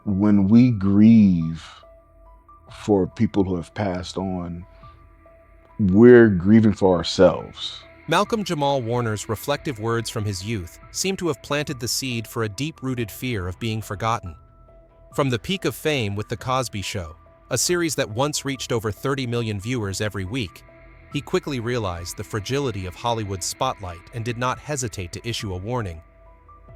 When we grieve for people who have passed on, we're grieving for ourselves. Malcolm-Jamal Warner's reflective words from his youth seem to have planted the seed for a deep-rooted fear of being forgotten. From the peak of fame with The Cosby Show, a series that once reached over 30 million viewers every week, he quickly realized the fragility of Hollywood's spotlight and did not hesitate to issue a warning.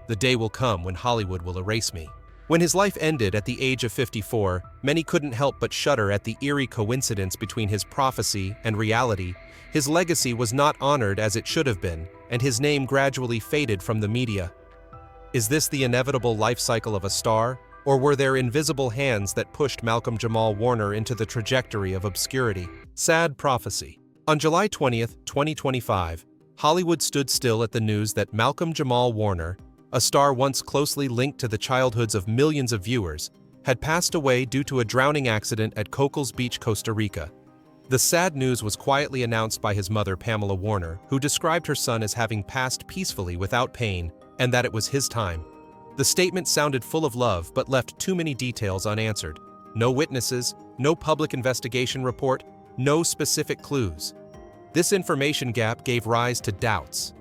The day will come when Hollywood will erase me. When his life ended at the age of 54, many couldn't help but shudder at the eerie coincidence between his prophecy and reality. His legacy was not honored as it should have been, and his name gradually faded from the media. Is this the inevitable life cycle of a star, or were there invisible hands that pushed Malcolm-Jamal Warner into the trajectory of obscurity? Sad prophecy. On July 20th, 2025, Hollywood stood still at the news that Malcolm-Jamal Warner, a star once closely linked to the childhoods of millions of viewers, had passed away due to a drowning accident at Coco's Beach, Costa Rica. The sad news was quietly announced by his mother, Pamela Warner, who described her son as having passed peacefully without pain and that it was his time. The statement sounded full of love but left too many details unanswered. No witnesses, no public investigation report, no specific clues. This information gap gave rise to doubts.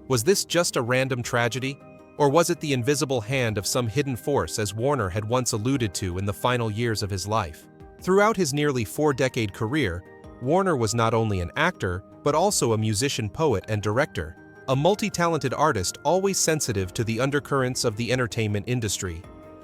Was this just a random tragedy? Or was it the invisible hand of some hidden force, as Warner had once alluded to in the final years of his life? Throughout his nearly four-decade career, Warner was not only an actor, but also a musician, poet, and director, a multi-talented artist always sensitive to the undercurrents of the entertainment industry.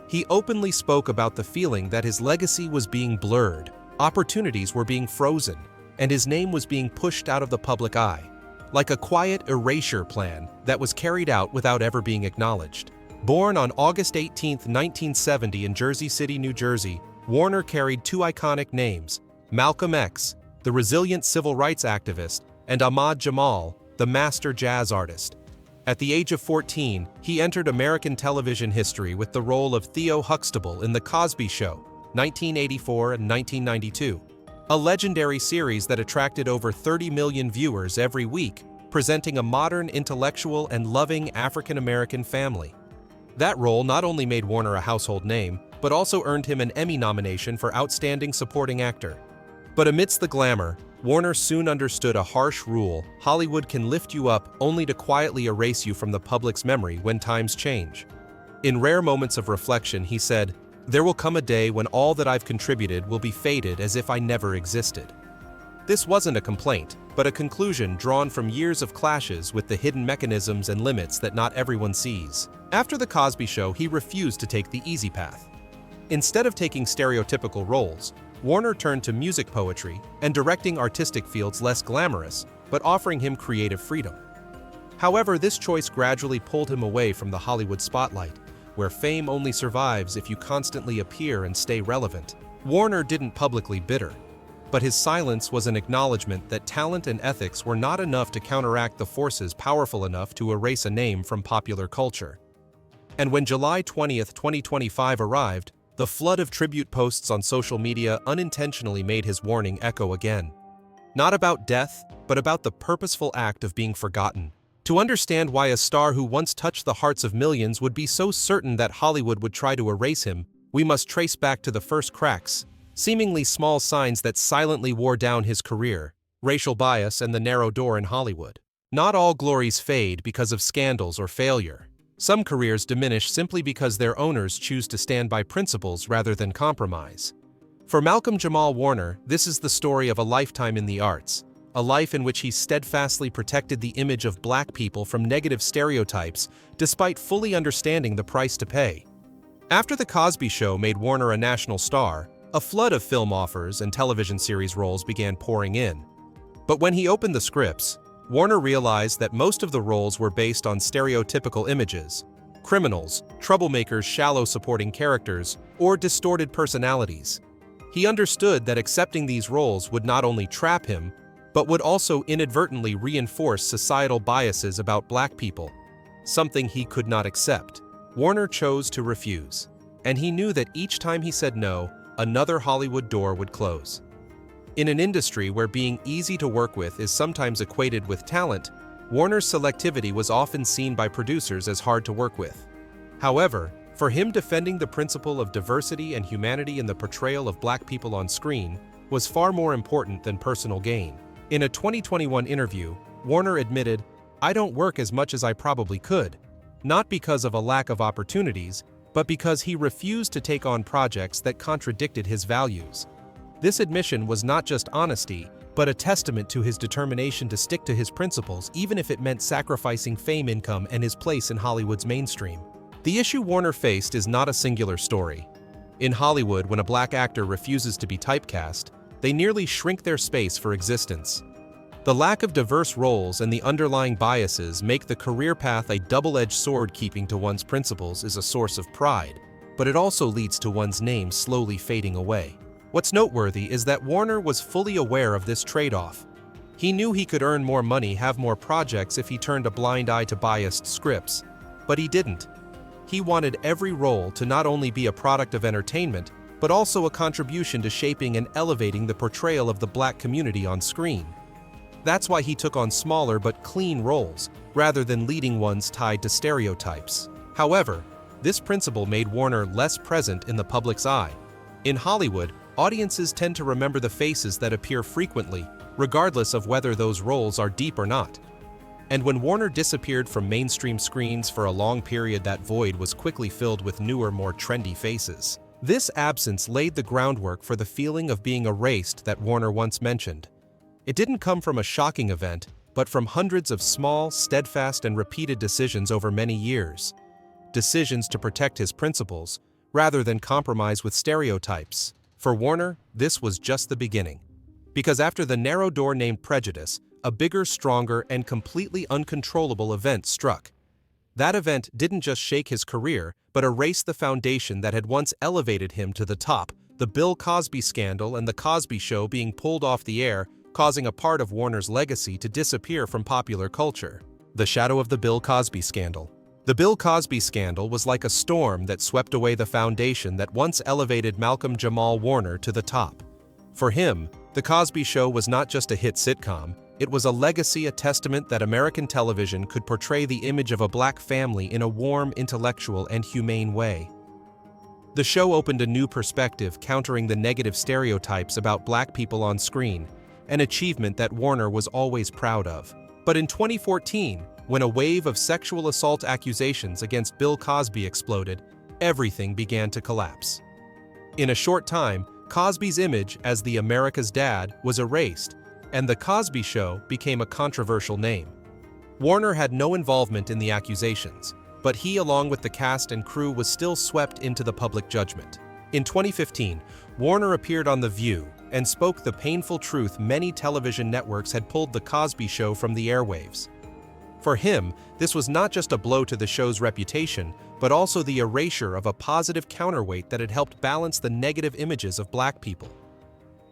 He openly spoke about the feeling that his legacy was being blurred, opportunities were being frozen, and his name was being pushed out of the public eye, like a quiet erasure plan that was carried out without ever being acknowledged. Born on August 18, 1970 in Jersey City, New Jersey, Warner carried two iconic names: Malcolm X, the resilient civil rights activist, and Ahmad Jamal, the master jazz artist. At the age of 14, he entered American television history with the role of Theo Huxtable in The Cosby Show, 1984 and 1992. A legendary series that attracted over 30 million viewers every week, presenting a modern, intellectual, and loving African-American family. That role not only made Warner a household name, but also earned him an Emmy nomination for Outstanding Supporting Actor. But amidst the glamour, Warner soon understood a harsh rule: Hollywood can lift you up only to quietly erase you from the public's memory when times change. In rare moments of reflection, he said, "There will come a day when all that I've contributed will be faded as if I never existed." This wasn't a complaint, but a conclusion drawn from years of clashes with the hidden mechanisms and limits that not everyone sees. After The Cosby Show, he refused to take the easy path. Instead of taking stereotypical roles, Warner turned to music, poetry, and directing, artistic fields less glamorous, but offering him creative freedom. However, this choice gradually pulled him away from the Hollywood spotlight, where fame only survives if you constantly appear and stay relevant. Warner didn't publicly bitter, but his silence was an acknowledgement that talent and ethics were not enough to counteract the forces powerful enough to erase a name from popular culture. And when July 20th, 2025 arrived, the flood of tribute posts on social media unintentionally made his warning echo again. Not about death, but about the purposeful act of being forgotten. To understand why a star who once touched the hearts of millions would be so certain that Hollywood would try to erase him, we must trace back to the first cracks, seemingly small signs that silently wore down his career: racial bias and the narrow door in Hollywood. Not all glories fade because of scandals or failure. Some careers diminish simply because their owners choose to stand by principles rather than compromise. For Malcolm-Jamal Warner, this is the story of a lifetime in the arts, a life in which he steadfastly protected the image of Black people from negative stereotypes despite fully understanding the price to pay. After The Cosby Show made Warner a national star, a flood of film offers and television series roles began pouring in. But when he opened the scripts, Warner realized that most of the roles were based on stereotypical images: criminals, troublemakers, shallow supporting characters, or distorted personalities. He understood that accepting these roles would not only trap him, but would also inadvertently reinforce societal biases about Black people, something he could not accept. Warner chose to refuse, and he knew that each time he said no, another Hollywood door would close. In an industry where being easy to work with is sometimes equated with talent, Warner's selectivity was often seen by producers as hard to work with. However, For him, defending the principle of diversity and humanity in the portrayal of black people on screen was far more important than personal gain. In a 2021 interview, Warner admitted, "I don't work as much as I probably could, not because of a lack of opportunities, but because he refused to take on projects that contradicted his values." This admission was not just honesty, but a testament to his determination to stick to his principles even if it meant sacrificing fame, income, and his place in Hollywood's mainstream. The issue Warner faced is not a singular story. In Hollywood, when a black actor refuses to be typecast, they nearly shrink their space for existence. The lack of diverse roles and the underlying biases make the career path a double-edged sword. Keeping to one's principles is a source of pride, but it also leads to one's name slowly fading away. What's noteworthy is that Warner was fully aware of this trade-off. He knew he could earn more money, have more projects if he turned a blind eye to biased scripts, but he didn't. He wanted every role to not only be a product of entertainment, but also a contribution to shaping and elevating the portrayal of the black community on screen. That's why he took on smaller but clean roles, rather than leading ones tied to stereotypes. However, this principle made Warner less present in the public's eye. In Hollywood, audiences tend to remember the faces that appear frequently, regardless of whether those roles are deep or not. And when Warner disappeared from mainstream screens for a long period, that void was quickly filled with newer, more trendy faces. This absence laid the groundwork for the feeling of being erased that Warner once mentioned. It didn't come from a shocking event, but from hundreds of small, steadfast, and repeated decisions over many years. Decisions to protect his principles, rather than compromise with stereotypes. For Warner, this was just the beginning. Because after the narrow door named prejudice, a bigger, stronger, and completely uncontrollable event struck. That event didn't just shake his career, but erased the foundation that had once elevated him to the top. The Bill Cosby scandal and The Cosby Show being pulled off the air, causing a part of Warner's legacy to disappear from popular culture. The shadow of the Bill Cosby scandal. The Bill Cosby scandal was like a storm that swept away the foundation that once elevated Malcolm-Jamal Warner to the top. For him, The Cosby Show was not just a hit sitcom, it was a legacy, a testament that American television could portray the image of a black family in a warm, intellectual, and humane way. The show opened a new perspective, countering the negative stereotypes about black people on screen, an achievement that Warner was always proud of. But in 2014, when a wave of sexual assault accusations against Bill Cosby exploded, everything began to collapse. In a short time, Cosby's image as the America's dad was erased, and The Cosby Show became a controversial name. Warner had no involvement in the accusations, but he, along with the cast and crew, was still swept into the public judgment. In 2015, Warner appeared on The View and spoke the painful truth: many television networks had pulled The Cosby Show from the airwaves. For him, this was not just a blow to the show's reputation, but also the erasure of a positive counterweight that had helped balance the negative images of black people.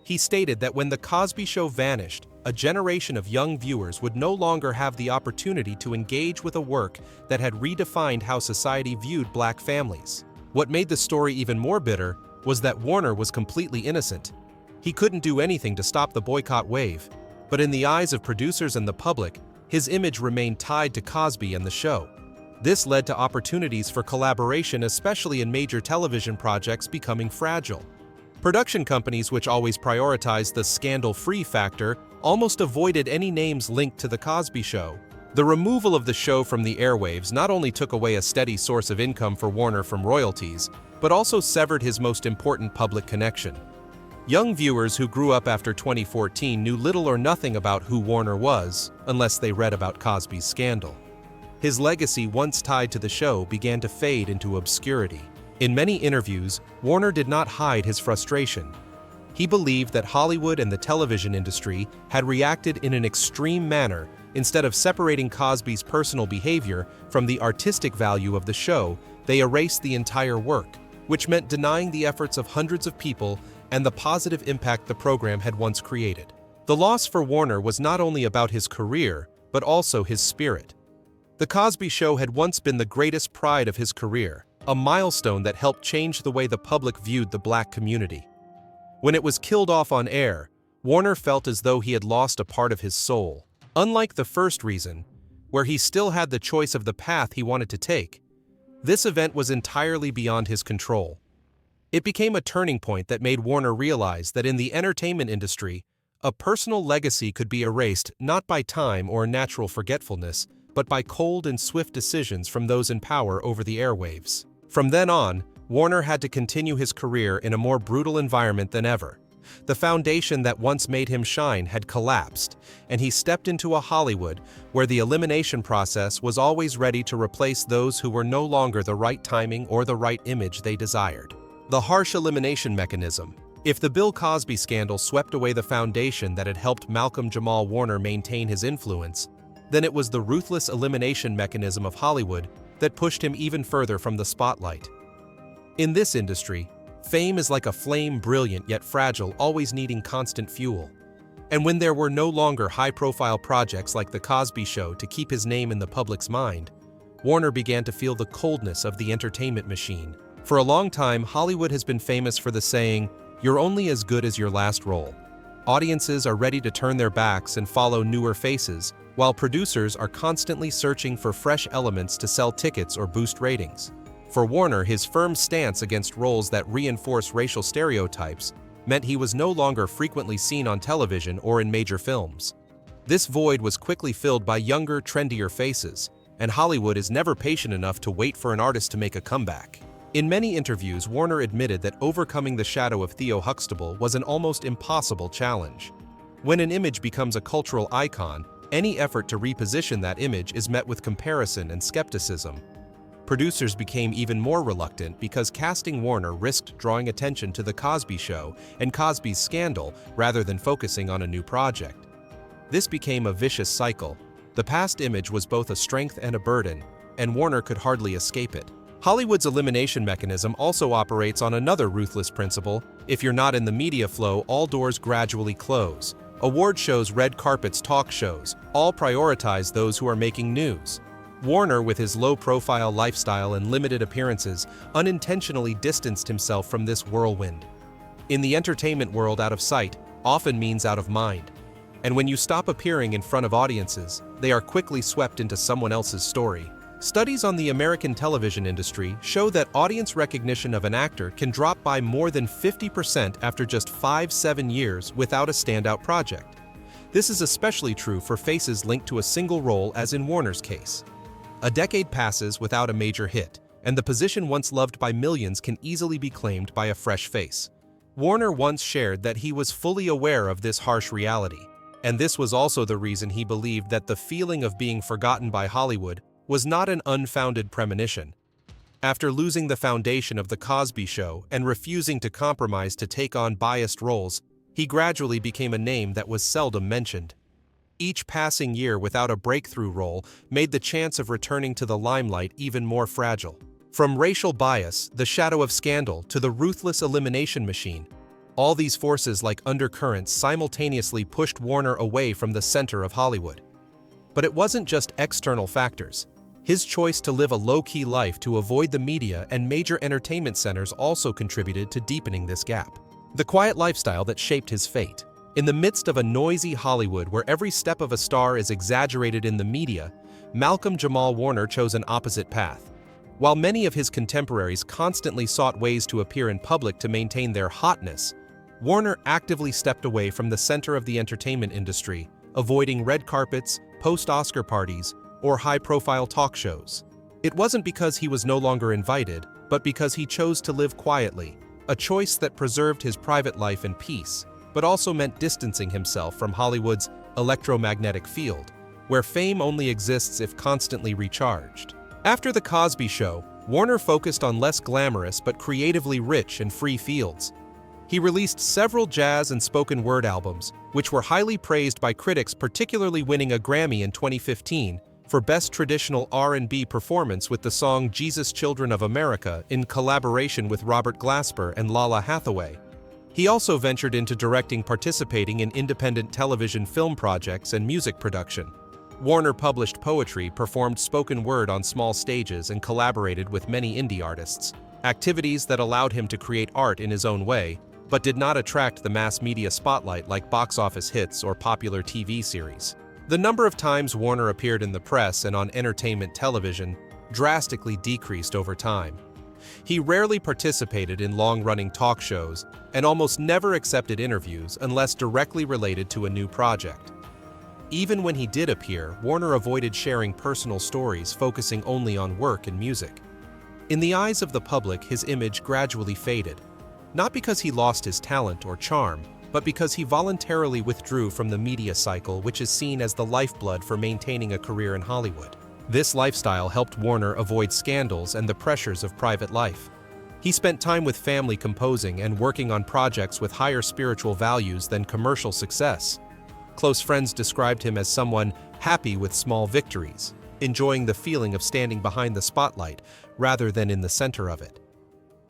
He stated that when The Cosby Show vanished, a generation of young viewers would no longer have the opportunity to engage with a work that had redefined how society viewed black families. What made the story even more bitter was that Warner was completely innocent. He couldn't do anything to stop the boycott wave, but in the eyes of producers and the public, his image remained tied to Cosby and the show. This led to opportunities for collaboration, especially in major television projects, becoming fragile. Production companies, which always prioritized the scandal-free factor, almost avoided any names linked to The Cosby Show. The removal of the show from the airwaves not only took away a steady source of income for Warner from royalties, but also severed his most important public connection. Young viewers who grew up after 2014 knew little or nothing about who Warner was, unless they read about Cosby's scandal. His legacy, once tied to the show, began to fade into obscurity. In many interviews, Warner did not hide his frustration. He believed that Hollywood and the television industry had reacted in an extreme manner. Instead of separating Cosby's personal behavior from the artistic value of the show, they erased the entire work, which meant denying the efforts of hundreds of people and the positive impact the program had once created. The loss for Warner was not only about his career, but also his spirit. The Cosby Show had once been the greatest pride of his career, a milestone that helped change the way the public viewed the black community. When it was killed off on air, Warner felt as though he had lost a part of his soul. Unlike the first reason, where he still had the choice of the path he wanted to take, This event was entirely beyond his control. It became a turning point that made Warner realize that in the entertainment industry, a personal legacy could be erased not by time or natural forgetfulness, but by cold and swift decisions from those in power over the airwaves. From then on, Warner had to continue his career in a more brutal environment than ever. The foundation that once made him shine had collapsed, and he stepped into a Hollywood where the elimination process was always ready to replace those who were no longer the right timing or the right image they desired. The harsh elimination mechanism. If the Bill Cosby scandal swept away the foundation that had helped Malcolm-Jamal Warner maintain his influence, then it was the ruthless elimination mechanism of Hollywood that pushed him even further from the spotlight. In this industry, fame is like a flame, brilliant yet fragile, always needing constant fuel. And when there were no longer high-profile projects like The Cosby Show to keep his name in the public's mind, Warner began to feel the coldness of the entertainment machine. For a long time, Hollywood has been famous for the saying, "You're only as good as your last role." Audiences are ready to turn their backs and follow newer faces, while producers are constantly searching for fresh elements to sell tickets or boost ratings. For Warner, his firm stance against roles that reinforce racial stereotypes meant he was no longer frequently seen on television or in major films. This void was quickly filled by younger, trendier faces, and Hollywood is never patient enough to wait for an artist to make a comeback. In many interviews, Warner admitted that overcoming the shadow of Theo Huxtable was an almost impossible challenge. When an image becomes a cultural icon, any effort to reposition that image is met with comparison and skepticism. Producers became even more reluctant because casting Warner risked drawing attention to The Cosby Show and Cosby's scandal rather than focusing on a new project. This became a vicious cycle. The past image was both a strength and a burden, and Warner could hardly escape it. Hollywood's elimination mechanism also operates on another ruthless principle: if you're not in the media flow, all doors gradually close. Award shows, red carpets, talk shows, all prioritize those who are making news. Warner, with his low-profile lifestyle and limited appearances, unintentionally distanced himself from this whirlwind. In the entertainment world, out of sight often means out of mind. And when you stop appearing in front of audiences, they are quickly swept into someone else's story. Studies on the American television industry show that audience recognition of an actor can drop by more than 50% after just 5-7 years without a standout project. This is especially true for faces linked to a single role, as in Warner's case. A decade passes without a major hit, and the position once loved by millions can easily be claimed by a fresh face. Warner once shared that he was fully aware of this harsh reality, and this was also the reason he believed that the feeling of being forgotten by Hollywood was not an unfounded premonition. After losing the foundation of The Cosby Show and refusing to compromise to take on biased roles, he gradually became a name that was seldom mentioned. Each passing year without a breakthrough role made the chance of returning to the limelight even more fragile. From racial bias, the shadow of scandal, to the ruthless elimination machine, all these forces like undercurrents simultaneously pushed Warner away from the center of Hollywood. But it wasn't just external factors. His choice to live a low-key life to avoid the media and major entertainment centers also contributed to deepening this gap. The quiet lifestyle that shaped his fate. In the midst of a noisy Hollywood where every step of a star is exaggerated in the media, Malcolm-Jamal Warner chose an opposite path. While many of his contemporaries constantly sought ways to appear in public to maintain their hotness, Warner actively stepped away from the center of the entertainment industry, avoiding red carpets, post-Oscar parties, or high-profile talk shows. It wasn't because he was no longer invited, but because he chose to live quietly, a choice that preserved his private life in peace, but also meant distancing himself from Hollywood's electromagnetic field, where fame only exists if constantly recharged. After The Cosby Show, Warner focused on less glamorous but creatively rich and free fields. He released several jazz and spoken word albums, which were highly praised by critics, particularly winning a Grammy in 2015 for Best Traditional R&B Performance with the song Jesus Children of America in collaboration with Robert Glasper and Lala Hathaway. He also ventured into directing, participating in independent television, film projects, and music production. Warner published poetry, performed spoken word on small stages, and collaborated with many indie artists, activities that allowed him to create art in his own way, but did not attract the mass media spotlight like box office hits or popular TV series. The number of times Warner appeared in the press and on entertainment television drastically decreased over time. He rarely participated in long-running talk shows and almost never accepted interviews unless directly related to a new project. Even when he did appear, Warner avoided sharing personal stories, focusing only on work and music. In the eyes of the public, his image gradually faded, not because he lost his talent or charm, but because he voluntarily withdrew from the media cycle, which is seen as the lifeblood for maintaining a career in Hollywood. This lifestyle helped Warner avoid scandals and the pressures of private life. He spent time with family, composing and working on projects with higher spiritual values than commercial success. Close friends described him as someone happy with small victories, enjoying the feeling of standing behind the spotlight rather than in the center of it.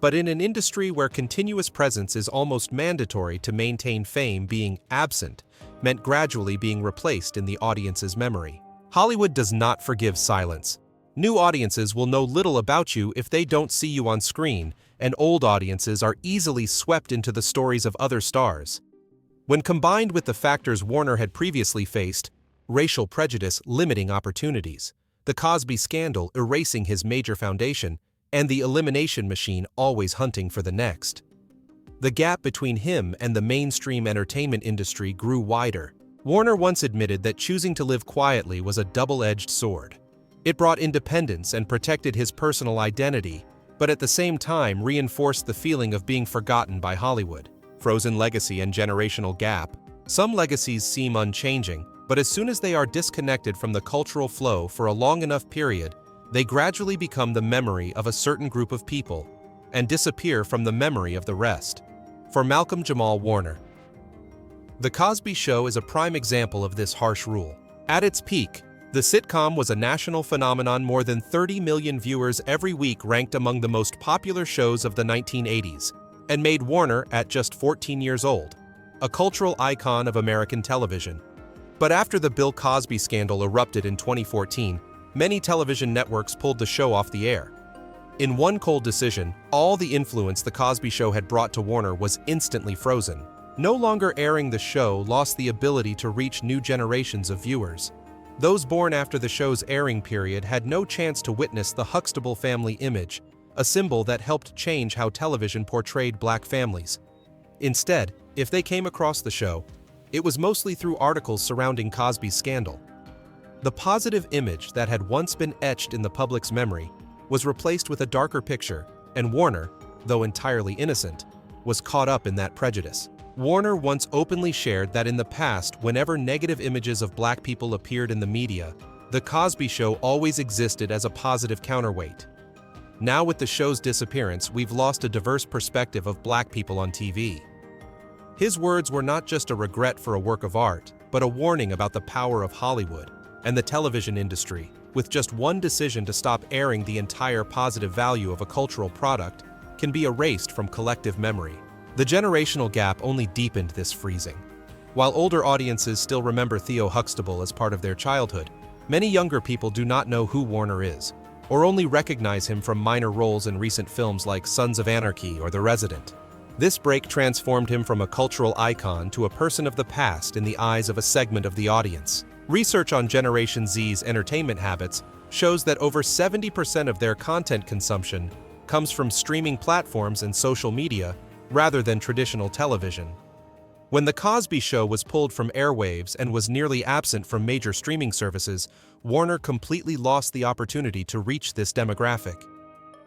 But in an industry where continuous presence is almost mandatory to maintain fame, being absent meant gradually being replaced in the audience's memory. Hollywood does not forgive silence. New audiences will know little about you if they don't see you on screen, and old audiences are easily swept into the stories of other stars. When combined with the factors Warner had previously faced, racial prejudice limiting opportunities, the Cosby scandal erasing his major foundation, and the elimination machine always hunting for the next, the gap between him and the mainstream entertainment industry grew wider. Warner once admitted that choosing to live quietly was a double-edged sword. It brought independence and protected his personal identity, but at the same time reinforced the feeling of being forgotten by Hollywood. Frozen legacy and generational gap. Some legacies seem unchanging, but as soon as they are disconnected from the cultural flow for a long enough period, they gradually become the memory of a certain group of people and disappear from the memory of the rest. For Malcolm-Jamal Warner, The Cosby Show is a prime example of this harsh rule. At its peak, the sitcom was a national phenomenon. More than 30 million viewers every week, ranked among the most popular shows of the 1980s, and made Warner, at just 14 years old, a cultural icon of American television. But after the Bill Cosby scandal erupted in 2014, many television networks pulled the show off the air. In one cold decision, all the influence The Cosby Show had brought to Warner was instantly frozen. No longer airing the show lost the ability to reach new generations of viewers. Those born after the show's airing period had no chance to witness the Huxtable family image, a symbol that helped change how television portrayed black families. Instead, if they came across the show, it was mostly through articles surrounding Cosby's scandal. The positive image that had once been etched in the public's memory was replaced with a darker picture, and Warner, though entirely innocent, was caught up in that prejudice. Warner once openly shared that in the past, whenever negative images of black people appeared in the media, The Cosby Show always existed as a positive counterweight. Now, with the show's disappearance, we've lost a diverse perspective of black people on TV. His words were not just a regret for a work of art, but a warning about the power of Hollywood and the television industry. With just one decision to stop airing, the entire positive value of a cultural product can be erased from collective memory. The generational gap only deepened this freezing. While older audiences still remember Theo Huxtable as part of their childhood, many younger people do not know who Warner is, or only recognize him from minor roles in recent films like Sons of Anarchy or The Resident. This break transformed him from a cultural icon to a person of the past in the eyes of a segment of the audience. Research on Generation Z's entertainment habits shows that over 70% of their content consumption comes from streaming platforms and social media rather than traditional television. When The Cosby Show was pulled from airwaves and was nearly absent from major streaming services, Warner completely lost the opportunity to reach this demographic.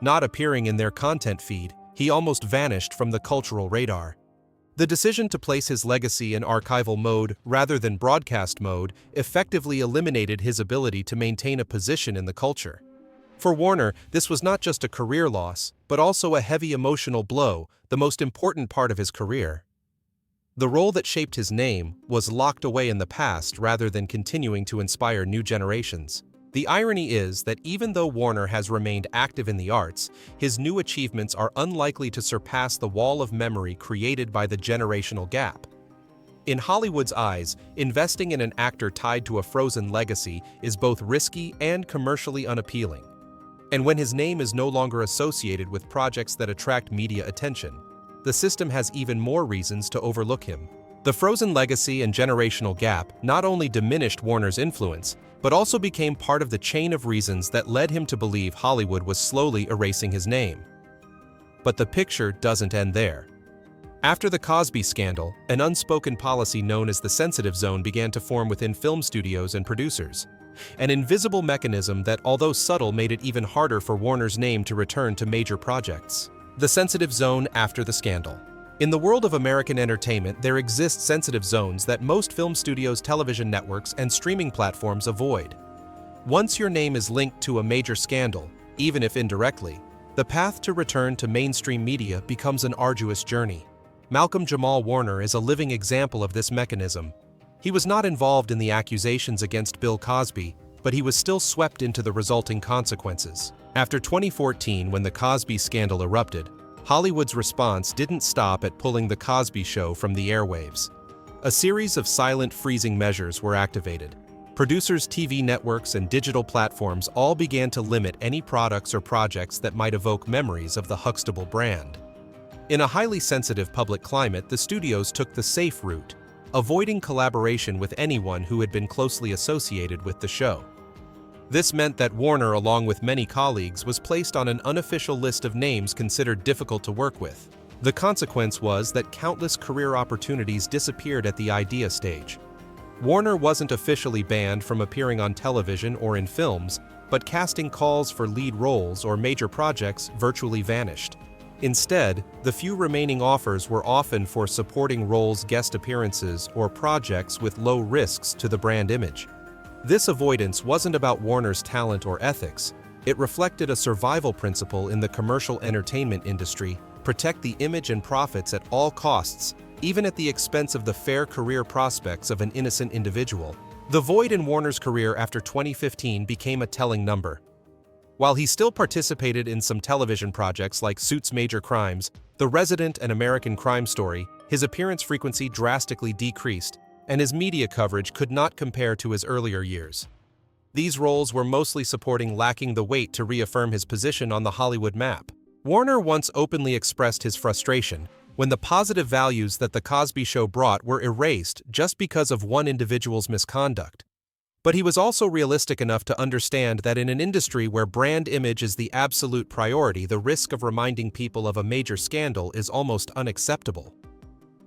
Not appearing in their content feed, he almost vanished from the cultural radar. The decision to place his legacy in archival mode rather than broadcast mode effectively eliminated his ability to maintain a position in the culture. For Warner, this was not just a career loss, but also a heavy emotional blow, the most important part of his career. The role that shaped his name was locked away in the past rather than continuing to inspire new generations. The irony is that even though Warner has remained active in the arts, his new achievements are unlikely to surpass the wall of memory created by the generational gap. In Hollywood's eyes, investing in an actor tied to a frozen legacy is both risky and commercially unappealing. And when his name is no longer associated with projects that attract media attention, the system has even more reasons to overlook him. The frozen legacy and generational gap not only diminished Warner's influence, but also became part of the chain of reasons that led him to believe Hollywood was slowly erasing his name. But the picture doesn't end there. After the Cosby scandal, an unspoken policy known as the sensitive zone began to form within film studios and producers. An invisible mechanism that, although subtle, made it even harder for Warner's name to return to major projects. The sensitive zone after the scandal. In the world of American entertainment, there exist sensitive zones that most film studios, television networks, and streaming platforms avoid. Once your name is linked to a major scandal, even if indirectly, the path to return to mainstream media becomes an arduous journey. Malcolm-Jamal Warner is a living example of this mechanism. He was not involved in the accusations against Bill Cosby, but he was still swept into the resulting consequences. After 2014, when the Cosby scandal erupted, Hollywood's response didn't stop at pulling the Cosby Show from the airwaves. A series of silent freezing measures were activated. Producers, TV networks, and digital platforms all began to limit any products or projects that might evoke memories of the Huxtable brand. In a highly sensitive public climate, the studios took the safe route, avoiding collaboration with anyone who had been closely associated with the show. This meant that Warner, along with many colleagues, was placed on an unofficial list of names considered difficult to work with. The consequence was that countless career opportunities disappeared at the idea stage. Warner wasn't officially banned from appearing on television or in films, but casting calls for lead roles or major projects virtually vanished. Instead, the few remaining offers were often for supporting roles, guest appearances, or projects with low risks to the brand image. This avoidance wasn't about Warner's talent or ethics. It reflected a survival principle in the commercial entertainment industry: protect the image and profits at all costs, even at the expense of the fair career prospects of an innocent individual. The void in Warner's career after 2015 became a telling number. While he still participated in some television projects like Suits: Major Crimes, The Resident, and American Crime Story, his appearance frequency drastically decreased, and his media coverage could not compare to his earlier years. These roles were mostly supporting, lacking the weight to reaffirm his position on the Hollywood map. Warner once openly expressed his frustration when the positive values that The Cosby Show brought were erased just because of one individual's misconduct. But he was also realistic enough to understand that in an industry where brand image is the absolute priority, the risk of reminding people of a major scandal is almost unacceptable.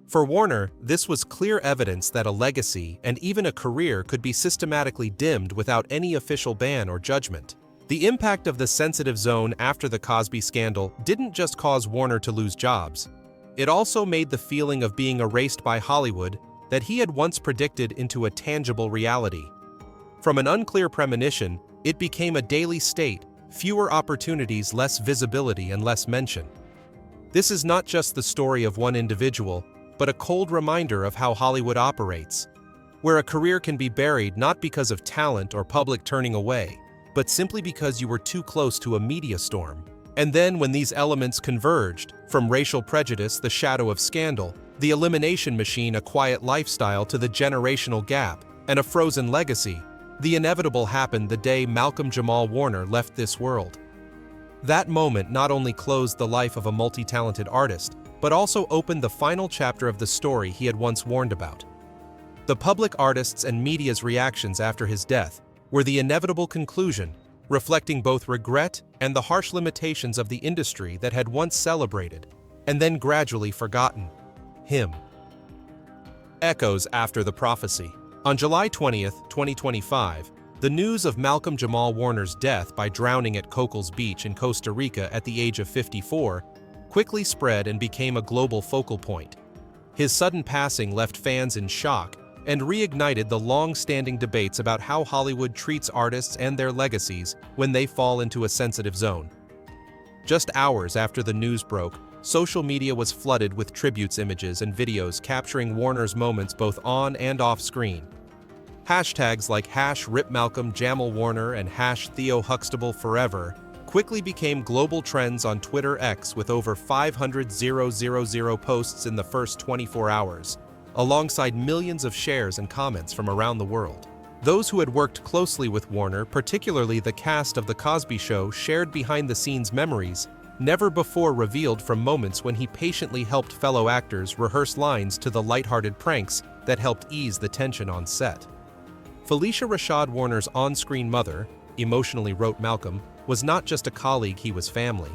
For Warner, this was clear evidence that a legacy and even a career could be systematically dimmed without any official ban or judgment. The impact of the sensitive zone after the Cosby scandal didn't just cause Warner to lose jobs. It also made the feeling of being erased by Hollywood that he had once predicted into a tangible reality. From an unclear premonition, it became a daily state: fewer opportunities, less visibility, and less mention. This is not just the story of one individual, but a cold reminder of how Hollywood operates, where a career can be buried not because of talent or public turning away, but simply because you were too close to a media storm. And then when these elements converged, from racial prejudice, the shadow of scandal, the elimination machine, a quiet lifestyle, to the generational gap, and a frozen legacy, the inevitable happened the day Malcolm-Jamal Warner left this world. That moment not only closed the life of a multi-talented artist, but also opened the final chapter of the story he had once warned about. The public, artists, and media's reactions after his death were the inevitable conclusion, reflecting both regret and the harsh limitations of the industry that had once celebrated, and then gradually forgotten, him. Echoes after the prophecy. On July 20th, 2025, the news of Malcolm-Jamal Warner's death by drowning at Cocos Beach in Costa Rica at the age of 54 quickly spread and became a global focal point. His sudden passing left fans in shock and reignited the long-standing debates about how Hollywood treats artists and their legacies when they fall into a sensitive zone. Just hours after the news broke, social media was flooded with tributes, images, and videos capturing Warner's moments both on and off screen. Hashtags like #RipMalcolm-Jamal Warner and #TheoHuxtableForever quickly became global trends on Twitter X, with over 500,000 posts in the first 24 hours, alongside millions of shares and comments from around the world. Those who had worked closely with Warner, particularly the cast of The Cosby Show, shared behind-the-scenes memories, never before revealed from moments when he patiently helped fellow actors rehearse lines to the lighthearted pranks that helped ease the tension on set. Phylicia Rashad Warner's on-screen mother, emotionally wrote Malcolm, was not just a colleague, he was family.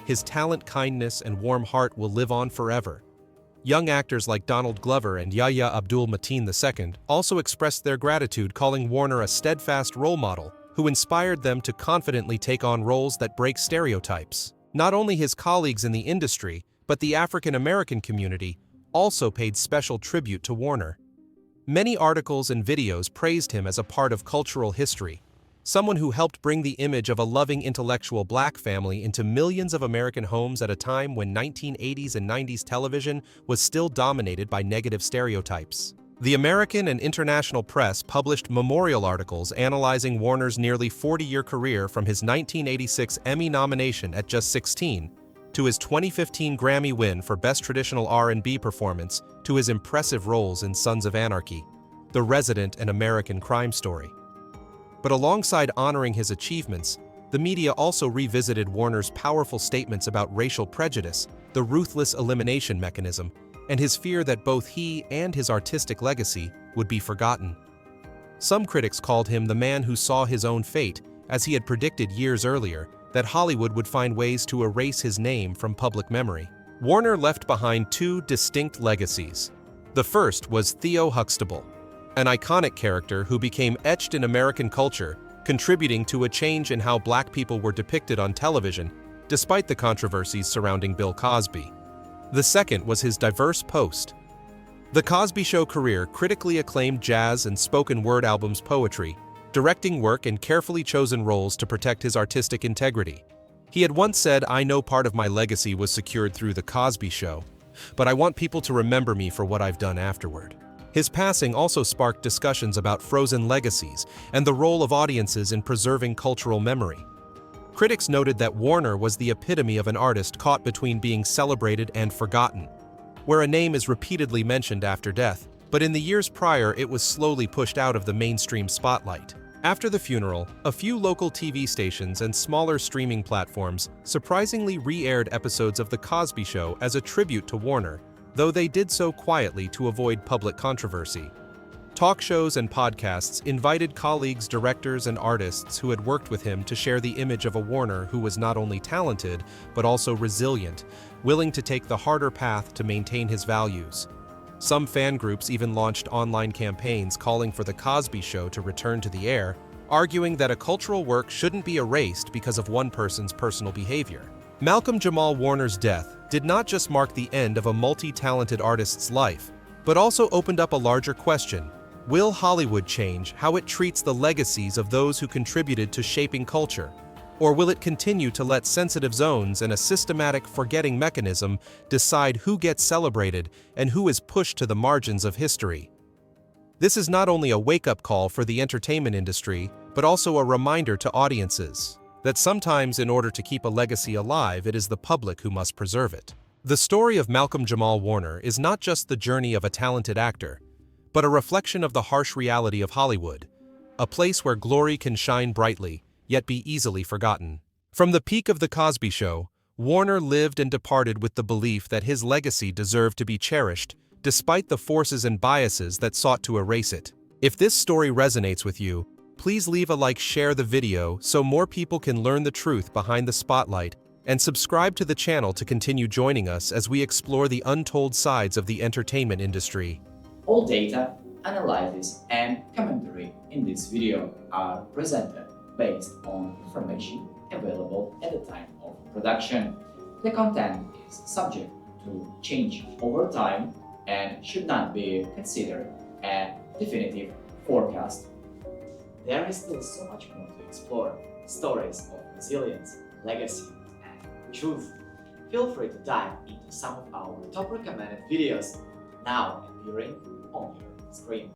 His talent, kindness, and warm heart will live on forever. Young actors like Donald Glover and Yahya Abdul-Mateen II also expressed their gratitude, calling Warner a steadfast role model who inspired them to confidently take on roles that break stereotypes. Not only his colleagues in the industry, but the African-American community also paid special tribute to Warner. Many articles and videos praised him as a part of cultural history, someone who helped bring the image of a loving intellectual black family into millions of American homes at a time when 1980s and 90s television was still dominated by negative stereotypes. The American and international press published memorial articles analyzing Warner's nearly 40-year career, from his 1986 Emmy nomination at just 16 to his 2015 Grammy win for Best Traditional R&B Performance, to his impressive roles in Sons of Anarchy, The Resident, and American Crime Story. But alongside honoring his achievements, the media also revisited Warner's powerful statements about racial prejudice, the ruthless elimination mechanism, and his fear that both he and his artistic legacy would be forgotten. Some critics called him the man who saw his own fate, as he had predicted years earlier that Hollywood would find ways to erase his name from public memory. Warner left behind two distinct legacies. The first was Theo Huxtable, an iconic character who became etched in American culture, contributing to a change in how black people were depicted on television, despite the controversies surrounding Bill Cosby. The second was his diverse post. The Cosby Show career critically acclaimed jazz and spoken word albums, poetry, directing work, and carefully chosen roles to protect his artistic integrity. He had once said, "I know part of my legacy was secured through The Cosby Show, but I want people to remember me for what I've done afterward." His passing also sparked discussions about frozen legacies and the role of audiences in preserving cultural memory. Critics noted that Warner was the epitome of an artist caught between being celebrated and forgotten, where a name is repeatedly mentioned after death, but in the years prior it was slowly pushed out of the mainstream spotlight. After the funeral, a few local TV stations and smaller streaming platforms surprisingly re-aired episodes of The Cosby Show as a tribute to Warner, though they did so quietly to avoid public controversy. Talk shows and podcasts invited colleagues, directors, and artists who had worked with him to share the image of a Warner who was not only talented, but also resilient, willing to take the harder path to maintain his values. Some fan groups even launched online campaigns calling for The Cosby Show to return to the air, arguing that a cultural work shouldn't be erased because of one person's personal behavior. Malcolm-Jamal Warner's death did not just mark the end of a multi-talented artist's life, but also opened up a larger question. Will Hollywood change how it treats the legacies of those who contributed to shaping culture? Or will it continue to let sensitive zones and a systematic forgetting mechanism decide who gets celebrated and who is pushed to the margins of history? This is not only a wake-up call for the entertainment industry, but also a reminder to audiences that sometimes, in order to keep a legacy alive, it is the public who must preserve it. The story of Malcolm-Jamal Warner is not just the journey of a talented actor, but a reflection of the harsh reality of Hollywood, a place where glory can shine brightly, yet be easily forgotten. From the peak of The Cosby Show, Warner lived and departed with the belief that his legacy deserved to be cherished, despite the forces and biases that sought to erase it. If this story resonates with you, please leave a like, share the video so more people can learn the truth behind the spotlight, and subscribe to the channel to continue joining us as we explore the untold sides of the entertainment industry. All data, analysis, and commentary in this video are presented based on information available at the time of production. The content is subject to change over time and should not be considered a definitive forecast. There is still so much more to explore: stories of resilience, legacy, and truth. Feel free to dive into some of our top recommended videos now appearing on your screen.